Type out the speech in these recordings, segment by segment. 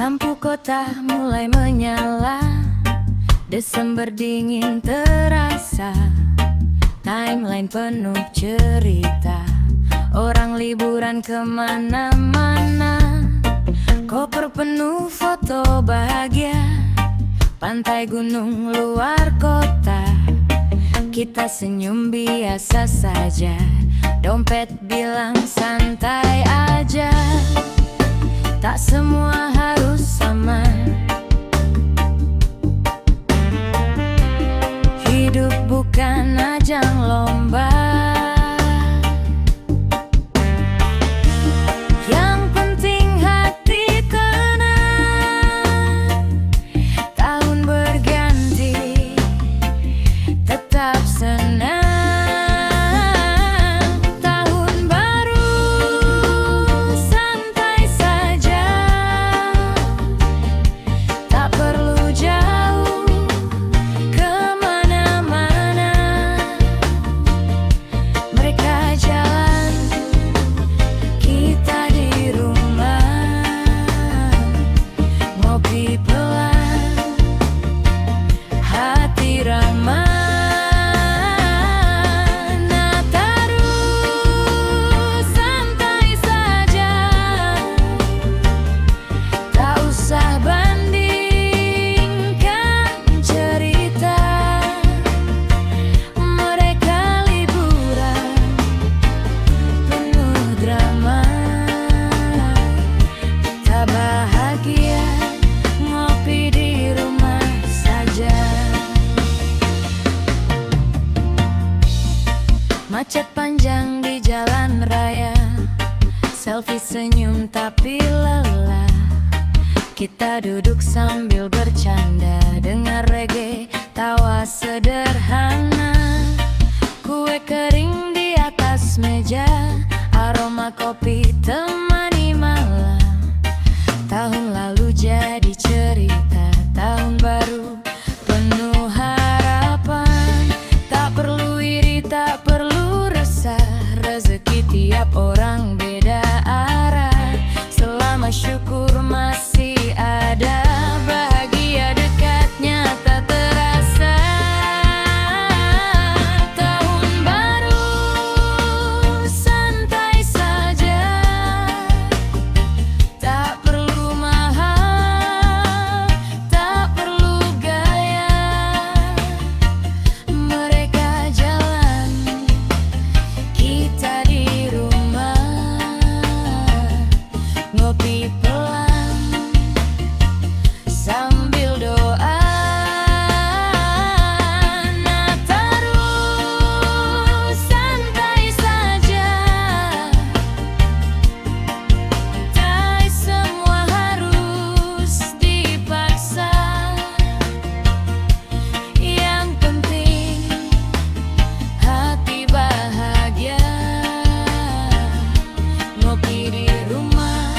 Lampu kota mulai menyala, Desember dingin terasa, timeline penuh cerita, orang liburan kemana-mana, koper penuh foto bahagia, pantai gunung luar kota, kita senyum biasa saja, dompet bilang santai aja. Tak semua harus sama, hidup bukan ajang lomba. Yang penting hati tenang, tahun berganti tetap senang. Macet panjang di jalan raya, selfie senyum tapi lelah. Kita duduk sambil bercanda, dengar reggae, tawa sederhana. Kue kering di atas meja, aroma kopi temani malam. Tahun lalu jadi cerita, tahun baru penuh harapan. Tak perlu iri, tak perlu resah, rezeki tiap orang beda arah. Selama syukur masih ada, bahagia dekatnya tak terasa. Tahun baru santai saja, tak perlu mahal, tak perlu gaya. Mereka jalan, kita di rumah, ngopi pelan sambil doa. Nataru santai saja, tak semua harus dipaksa. Yang penting hati bahagia, ngopi di rumah,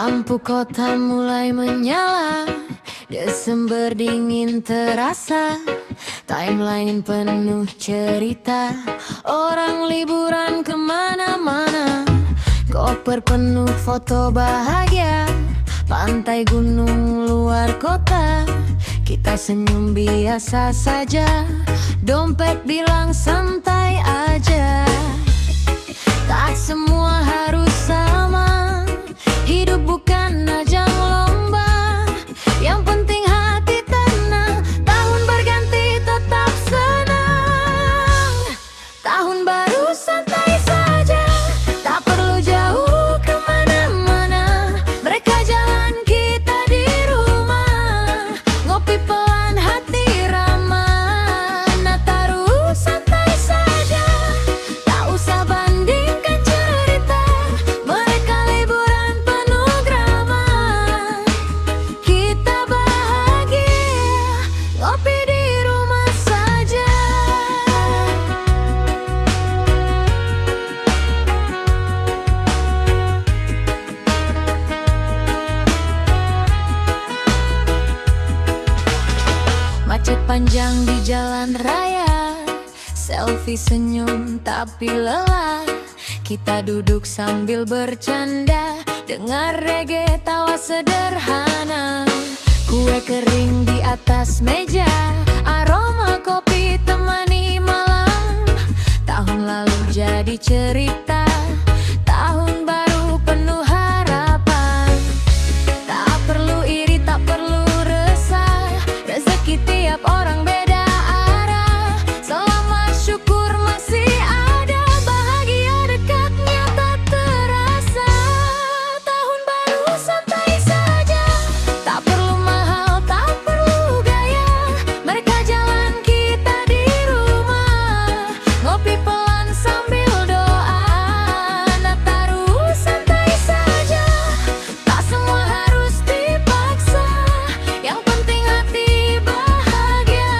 Lampu kota mulai menyala, Desember dingin terasa, timeline penuh cerita, orang liburan kemana-mana. Koper penuh foto bahagia, pantai gunung luar kota. Kita senyum biasa saja, dompet bilang santai aja. Tak semua harus sama, hidup bukan ajang lomba. Yang penting hati tenang, tahun berganti tetap senang. Tahun baru santai saja, tak perlu jauh kemana-mana. Mereka jalan, kita di rumah, ngopi pelan hati ramah. Nataru santai saja, tak usah bandingkan cerita. Mereka liburan penuh drama, kita bahagia, ngopi di rumah saja. Macet panjang di jalan raya, selfie senyum tapi lelah. Kita duduk sambil bercanda, dengar reggae tawa sederhana. Kue kering di atas meja, aroma kopi temani malam. Tahun lalu jadi cerita, tahun baru penuh harapan. Tak perlu iri, tak perlu resah, rezeki tiap orang beda arah. Selamat syukur masih ada, bahagia dekatnya tak terasa. Tahun baru santai saja, tak perlu mahal, tak perlu gaya. Mereka jalan, kita di rumah, ngopi pelan sambil doa. Nataru santai saja, tak semua harus dipaksa. Yang penting hati bahagia,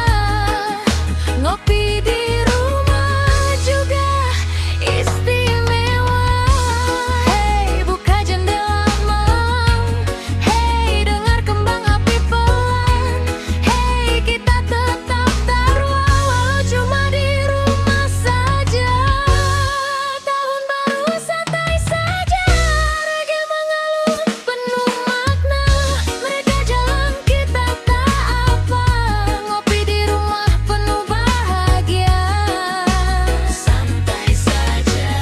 ngopi di rumah juga istimewa. Hey, buka jendela malam, hey, dengar kembang api pelan. Hey, kita tetap taruh walau cuma di rumah saja. Tahun baru santai saja, reggae mengalun penuh makna. Mereka jalan, kita tak apa, ngopi di rumah penuh bahagia. Santai saja,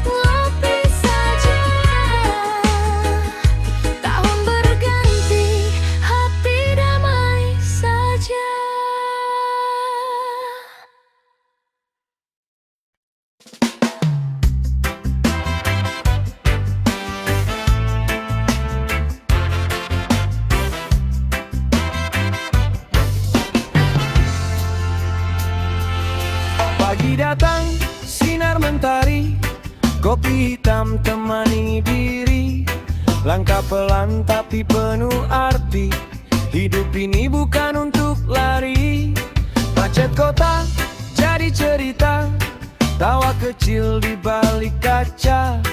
ngopi saja. Tahun berganti, hati damai saja. Pagi datang, sinar mentari, kopi hitam temani diri. Langkah pelan tapi penuh arti, hidup ini bukan untuk lari. Macet kota jadi cerita, tawa kecil di balik kaca.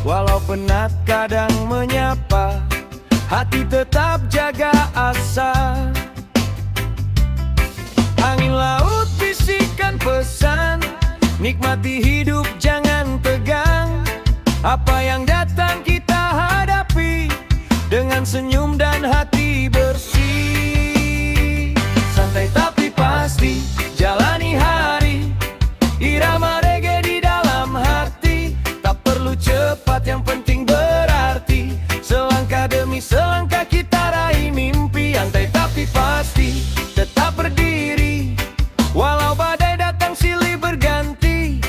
Walau penat kadang menyapa, hati tetap jaga asa. Angin laut bisikan pesan, nikmati hidup jangan tegang. Apa yang datang kita hadapi, dengan senyum dan hati bersih. Santai tapi pasti, jalani hari, irama reggae di dalam hati. Tak perlu cepat, yang penting berarti. Selangkah demi selangkah kita raih mimpi. Santai tapi pasti, tetap berdiri, walau badai datang silih berganti.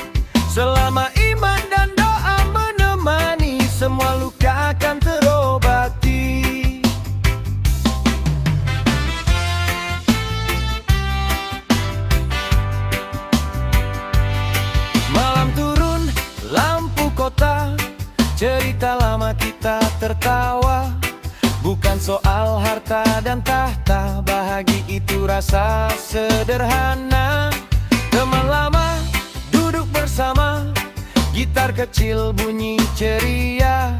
Selama iman dan doa menemani, semua luka akan terobati. Malam turun, lampu kota, cerita lama kita tertawa. Bukan soal harta dan tahta, bahagia itu rasa sederhana. Teman lama duduk bersama, gitar Gitar kecil bunyi ceria,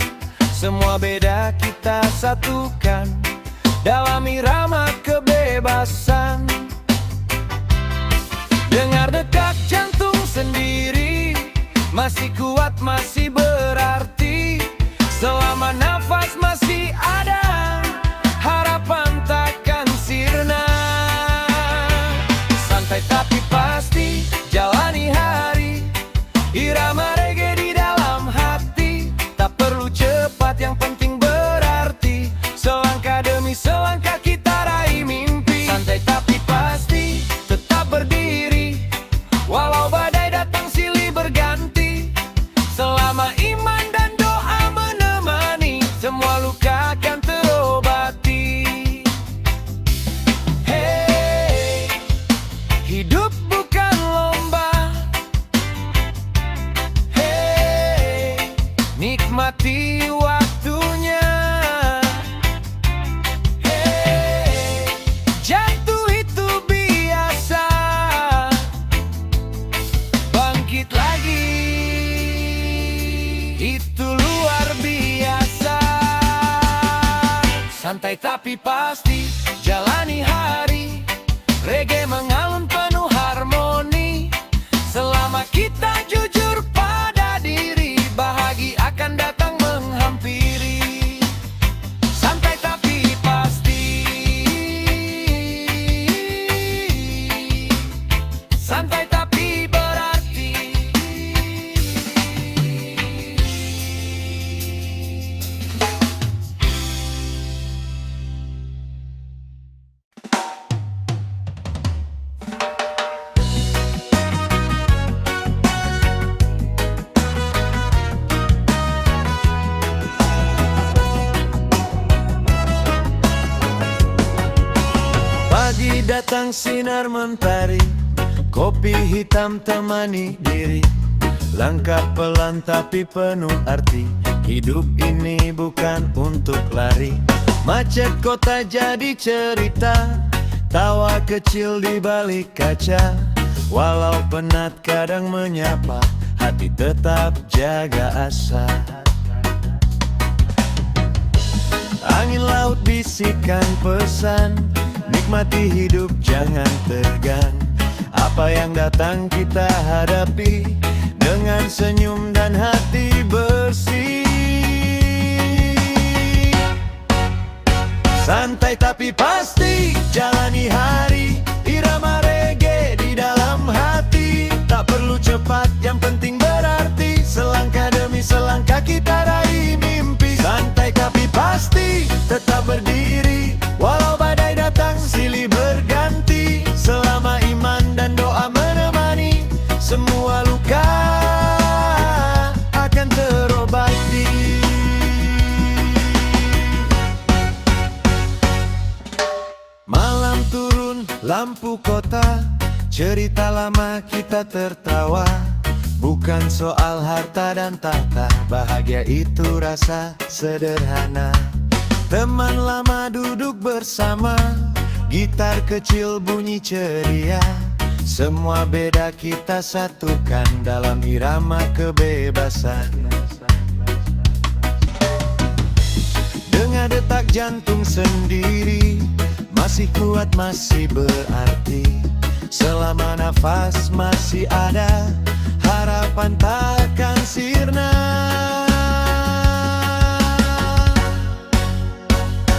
semua beda kita satukan dalam irama kebebasan. Dengar detak jantung sendiri, masih kuat, masih berarti. Selama nafas masih ada, harapan takkan sirna. Santai tapi pasti jalani hari, irama reggae di dalam hati. Tak perlu cepat, yang penting berarti. Selangkah demi selangkah kita raih mimpi. Santai tapi pasti, tetap berdiri, walau badai datang silih berganti. Selama iman dan doa menemani, semua luka akan terobati. Hey, hidup bukan lomba. Hey, nikmati waktunya. Hey, jatuh itu biasa, bangkit lagi itu luar biasa. Santai tapi pasti, jalani hari, reggae mengalun penuh harmoni. Selama kita jujur pada diri, bahagia akan datang menghampiri. Santai tapi pasti, santai tapi berarti. Pagi datang sinar mentari, kopi hitam temani diri. Langkah pelan tapi penuh arti, hidup ini bukan untuk lari. Macet kota jadi cerita, tawa kecil di balik kaca. Walau penat kadang menyapa, hati tetap jaga asa. Angin laut bisikan pesan, nikmati hidup jangan tegang. Apa yang datang kita hadapi dengan senyum dan hati bersih. Santai tapi pasti, jalani hari, irama reggae di dalam hati. Tak perlu cepat, yang penting berarti. Selangkah demi selangkah kita raih mimpi. Santai tapi pasti, tetap berdiri, walau badai datang silih berganti. Selama iman dan doa menemani, semua luka akan terobati. Malam turun lampu kota, cerita lama kita tertawa. Bukan soal harta dan tahta, bahagia itu rasa sederhana. Teman lama duduk bersama, gitar kecil bunyi ceria. Semua beda kita satukan dalam irama kebebasan. Dengar detak jantung sendiri, masih kuat, masih berarti. Selama nafas masih ada, harapan takkan sirna.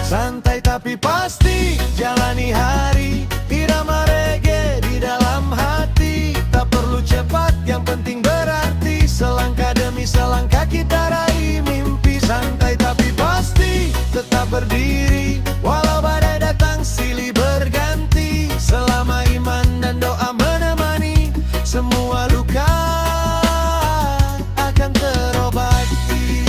Santai tapi pasti, jalani hari, irama reggae di dalam hati. Tak perlu cepat, yang penting berarti. Selangkah demi selangkah kita raih mimpi. Santai tapi pasti, tetap berdiri, walau badai datang silih berganti. Selama iman dan doa menemani, semua luka akan terobati.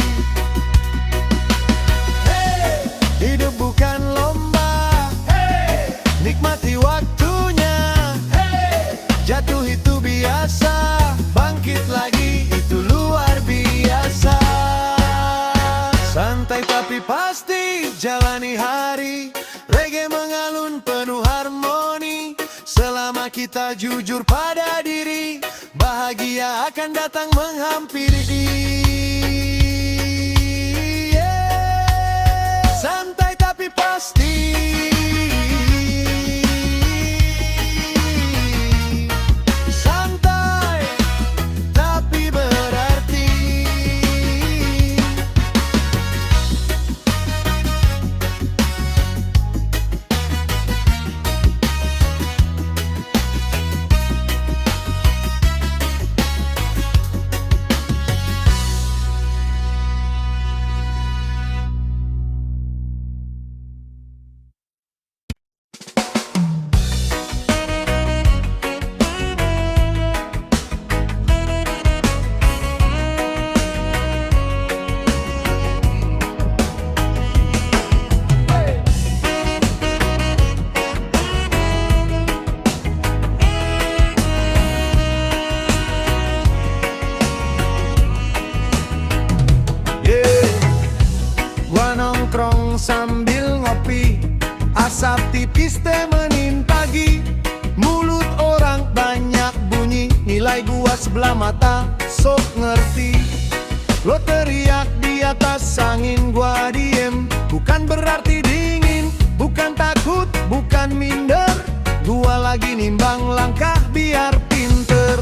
Hey, hidup bukan lomba. Hey, nikmati waktunya. Hey, jatuh itu biasa, bangkit lagi itu luar biasa. Santai tapi pasti, jalani hari, reggae mengalun penuh harmoni. Selama kita jujur pada diri, bahagia dia akan datang menghampiri. Santai tapi pasti, santai tapi berarti. Gua nongkrong sambil ngopi, asap tipis temenin pagi. Mulut orang banyak bunyi, nilai gua sebelah mata, sok ngerti. Lo teriak di atas angin, gua diem. Bukan berarti dingin, bukan takut, bukan minder. Gua lagi nimbang langkah biar pinter.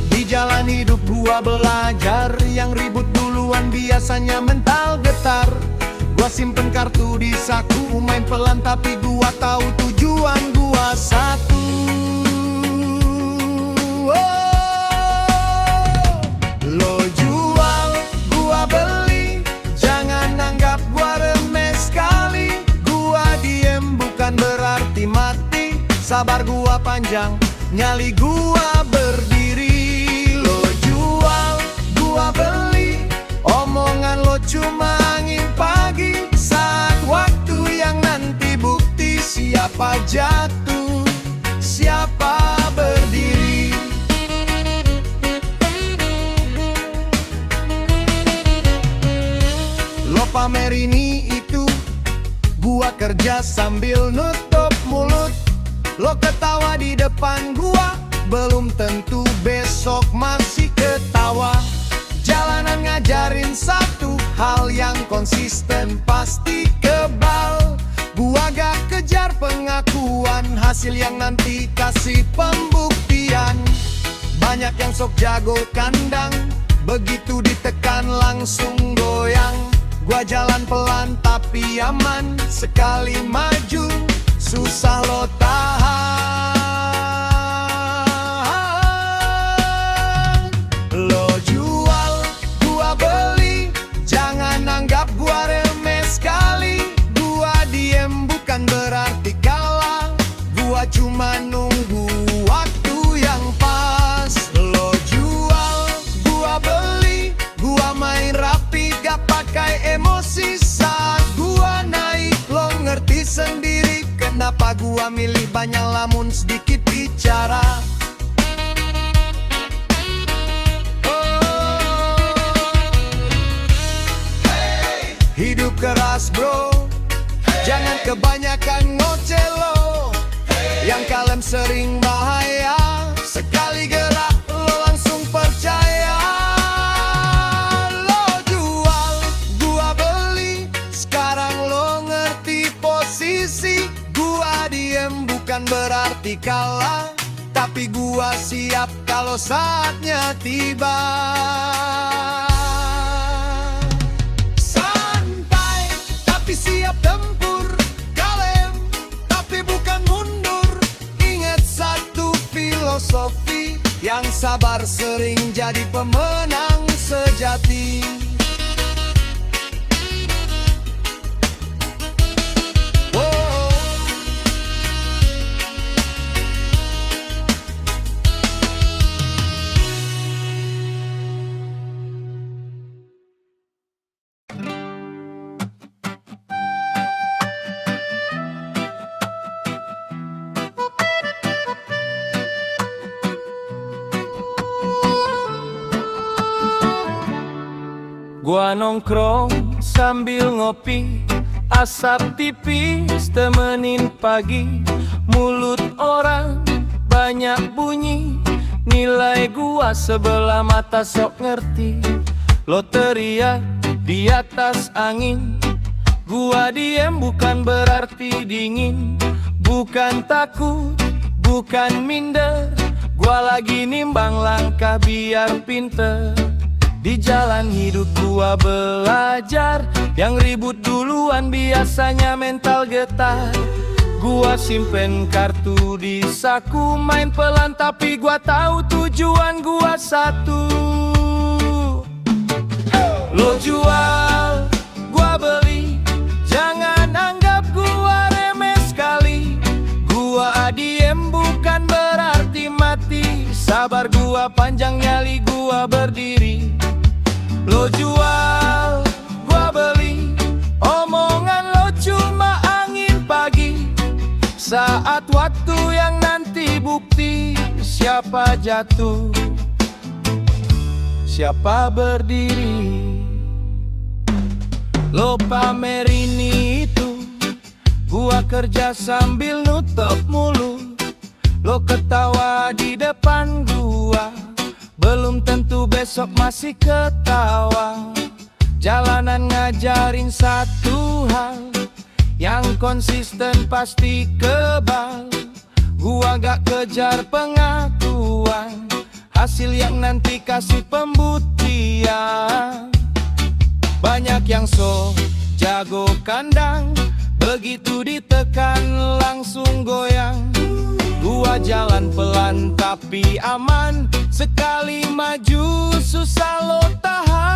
Di jalan hidup gua belajar, yang ribut duluan biasanya mental getar. Gua simpen kartu di saku, main pelan tapi gua tahu tujuan gua satu. Lo jual, gua beli, jangan anggap gua remeh sekali. Gua diem bukan berarti mati, sabar gua panjang, nyali gua berdiri. Lo jual, gua beli, omongan lo cuma angin pagi. Saat waktu yang nanti bukti siapa jatuh, siapa berdiri. Lo pamer ini itu, gua kerja sambil nutup mulut. Lo ketawa di depan gua, belum tentu besok masih ketawa. Jalanan ngajarin satu hal yang konsisten pasti kebal. Gua gak kejar pengakuan, hasil yang nanti kasih pembuktian. Banyak yang sok jago kandang, begitu ditekan langsung goyang. Gua jalan pelan tapi aman, sekali maju susah lo tahan. Lo jual, gua beli, jangan anggap gua remeh sekali. Gua diem bukan berarti kalah, gua cuma nunggu waktu yang pas. Lo jual, gua beli, gua main rapi gak pakai emosi. Saat gua naik lo ngerti sendiri, kenapa gua milih banyak lamun sedikit bicara. Hidup keras bro, jangan kebanyakan ngoceh lo. Yang kalem sering bahaya, sekali gerak lo langsung percaya. Lo jual, gua beli, sekarang lo ngerti posisi. Gua diem bukan berarti kalah, tapi gua siap kalau saatnya tiba. Siap tempur, kalem, tapi bukan mundur. Ingat satu filosofi, yang sabar sering jadi pemenang sejati. Gua nongkrong sambil ngopi, asap tipis temenin pagi. Mulut orang banyak bunyi, Nilai gua sebelah mata sok ngerti. Lo teriak di atas angin, gua diem bukan berarti dingin. Bukan takut, bukan minder, gua lagi nimbang langkah biar pinter. Di jalan hidup gua belajar, yang ribut duluan biasanya mental getar. Gua simpen kartu di saku, main pelan tapi gua tahu tujuan gua satu. Lo jual, gua beli, jangan anggap gua remeh sekali. Gua diem bukan berarti mati, sabar gua panjang nyali gua berdiri. Lo jual, gua beli, omongan lo cuma angin pagi. Saat waktu yang nanti bukti siapa jatuh, siapa berdiri. Lo pamer ini itu, gua kerja sambil nutup mulut. Lo ketawa di depan gua, belum tentu besok masih ketawa. Jalanan ngajarin satu hal, yang konsisten pasti kebal. Gua gak kejar pengakuan, hasil yang nanti kasih pembuktian. Banyak yang so jago kandang, begitu ditekan langsung goyang. Gua jalan pelan tapi aman, sekali maju susah lo tahan.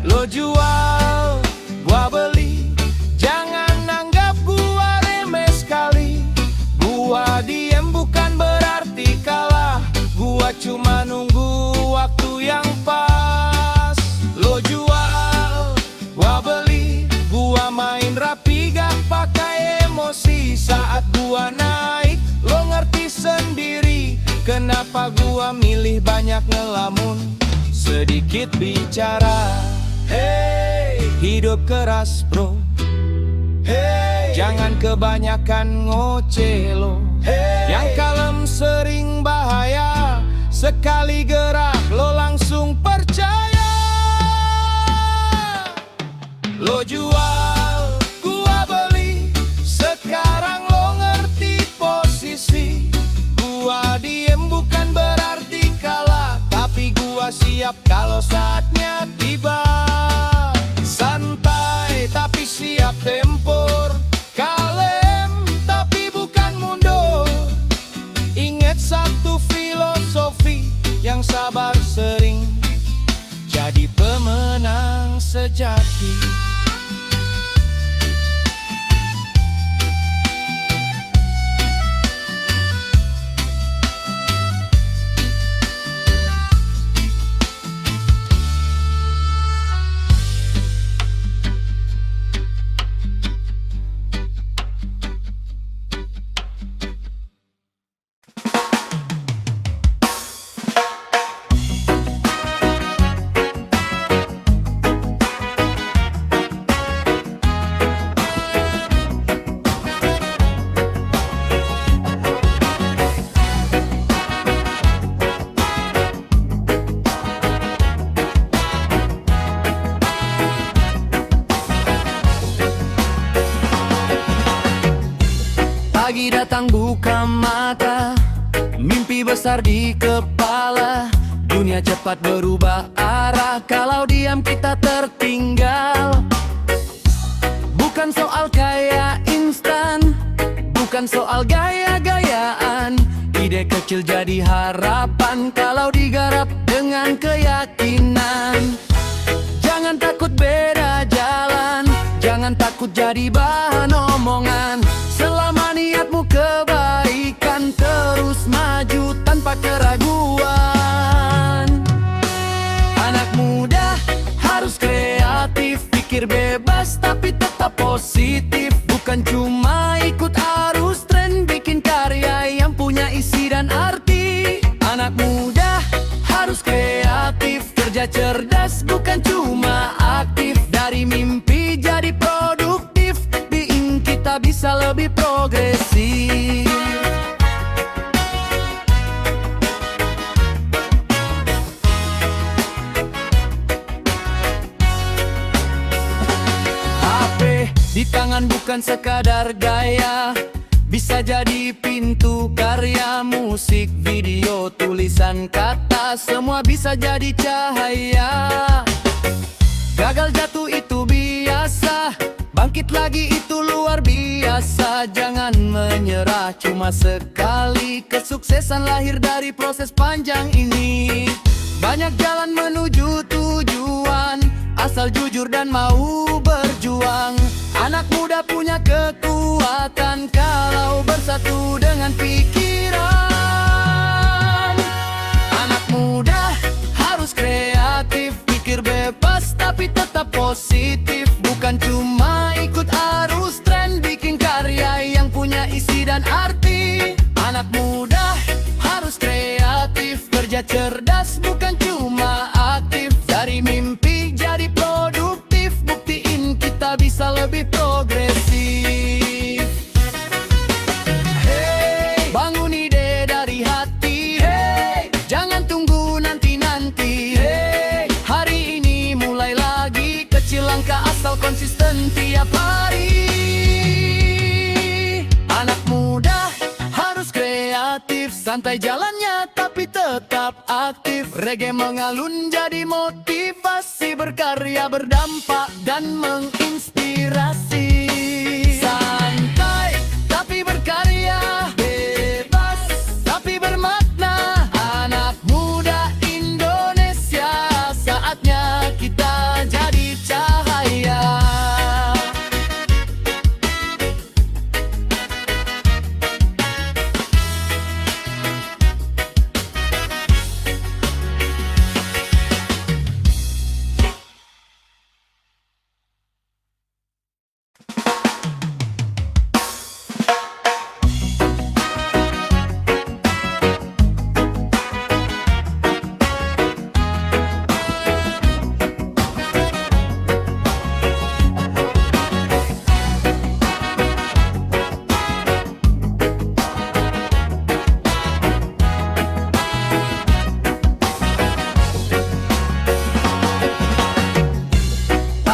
Lo jual, gua beli, jangan anggap gua remeh sekali. Gua diem bukan berarti kalah, gua cuma nunggu waktu yang pas. Lo jual, gua beli, gua main rapi gak pakai emosi. Saat gua naik, lo ngerti sendiri kenapa gua milih banyak ngelamun, sedikit bicara. Hey, hidup keras bro. Hey, jangan kebanyakan ngoceh lo. Hey, yang kalem sering bahaya, sekali gerak lo langsung percaya. Lo jual, gua beli, sekarang lo ngerti posisi. Gua diem bukan berarti kalah, tapi gua siap kalau saatnya tiba. Santai tapi siap tempur, kalem tapi bukan mundur. Ingat satu filosofi, yang sabar sering jadi pemenang sejati. Pagi datang buka mata, mimpi besar di kepala. Dunia cepat berubah arah, kalau diam kita tertinggal. Bukan soal kaya instan, bukan soal gaya-gayaan. Ide kecil jadi harapan, kalau digarap dengan keyakinan. Jangan takut beda jalan, jangan takut jadi bahan omongan. Selama niatmu kebaikan, terus maju tanpa keraguan. Anak muda harus kreatif, pikir bebas tapi tetap positif. Bukan cuma ikut arus tren, bikin karya yang punya isi dan arti. Anak muda harus kreatif, kerja cerdas bukan cuma aktif. Dari mimpi jadi produktif, bikin kita bisa lebih progresif. tangan bukan sekadar gaya, bisa jadi pintu karya, musik, video, tulisan kata, semua bisa jadi cahaya. Gagal jatuh itu biasa, bangkit lagi itu luar biasa. Jangan menyerah cuma sekali, kesuksesan lahir dari proses panjang ini. Banyak jalan menuju tujuan, asal jujur dan mau berjuang. Anak muda punya kekuatan kalau bersatu dengan pikiran. Anak muda harus kreatif, pikir bebas tapi tetap positif. Bukan cuma ikut arus tren, bikin karya yang punya isi dan arti. Anak muda harus kreatif, kerja cerdas bukan cuma aktif. Dari mimpi jadi produktif, buktiin kita bisa lebih progresif. Hey, bangun ide dari hati. Hey, jangan tunggu nanti-nanti. Hey, hari ini mulai lagi, kecil langkah asal konsisten tiap hari. Anak muda harus kreatif, santai jalannya tapi tetap aktif. Reggae mengalun jadi motivasi, berkarya berdampak dan menginspirasi. Santai tapi berkarya, bebas tapi bermakna. Anak muda Indonesia, saatnya kita jadi cahaya.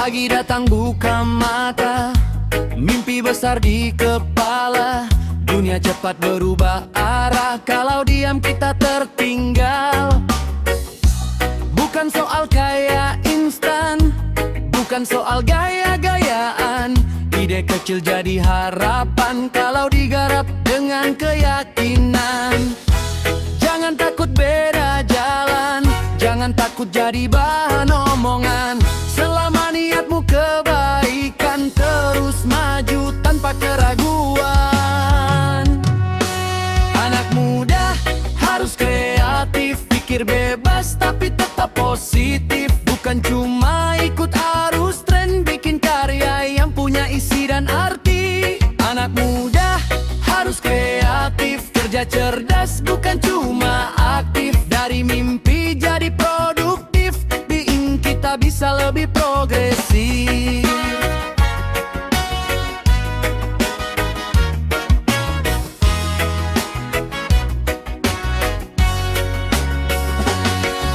Pagi datang buka mata, mimpi besar di kepala. Dunia cepat berubah arah, kalau diam kita tertinggal. Bukan soal kaya instan, bukan soal gaya-gayaan. Ide kecil jadi harapan, kalau digarap dengan keyakinan. Jangan takut beda jalan, jangan takut jadi bahan omongan. Selama niatmu kebaikan, terus maju tanpa keraguan. Anak muda harus kreatif, pikir bebas tapi tetap positif. Bukan cuma ikut arus tren, bikin karya yang punya isi dan arti. Anak muda harus kreatif, kerja cerdas bukan cuma aktif. Dari mimpi jadi produktif, bikin kita bisa lebih progresif.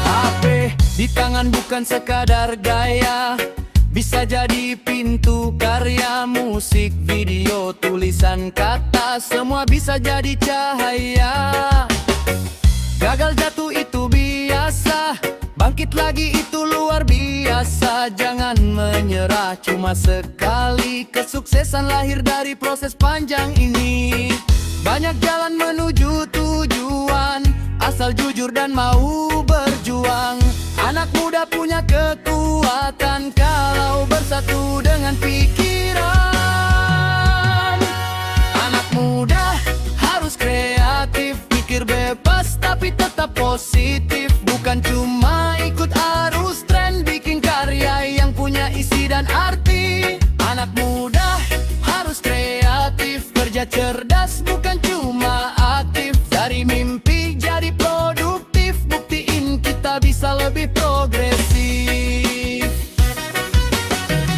HP di tangan bukan sekadar gaya, bisa jadi pintu karya, musik, video, tulisan kata, semua bisa jadi cahaya. Gagal jatuh itu biasa, bangkit lagi itu luar biasa. Jangan menyerah cuma sekali, kesuksesan lahir dari proses panjang ini. Banyak jalan menuju tujuan, asal jujur dan mau berjuang. Anak muda punya kekuatan kalau bersatu dengan pikiran. Anak muda harus kreatif, pikir bebas tapi tetap positif. Bukan cuma ikut arus tren, bikin karya yang punya isi dan arti. Anak muda harus kreatif, kerja cerdas bukan cuma aktif. Dari mimpi jadi produktif, buktiin kita bisa lebih progresif.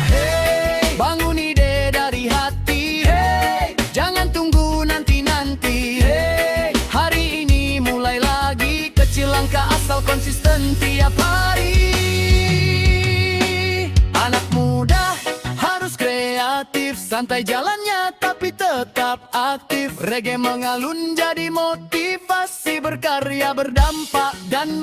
Hey, bangun ide dari hati. Hey, jangan tunggu nanti-nanti. Hey, hari ini mulai lagi, kecil langkah asal konsisten tiap hari. Anak muda harus kreatif, Santai jalannya tapi tetap aktif. Reggae mengalun jadi motivasi, berkarya berdampak dan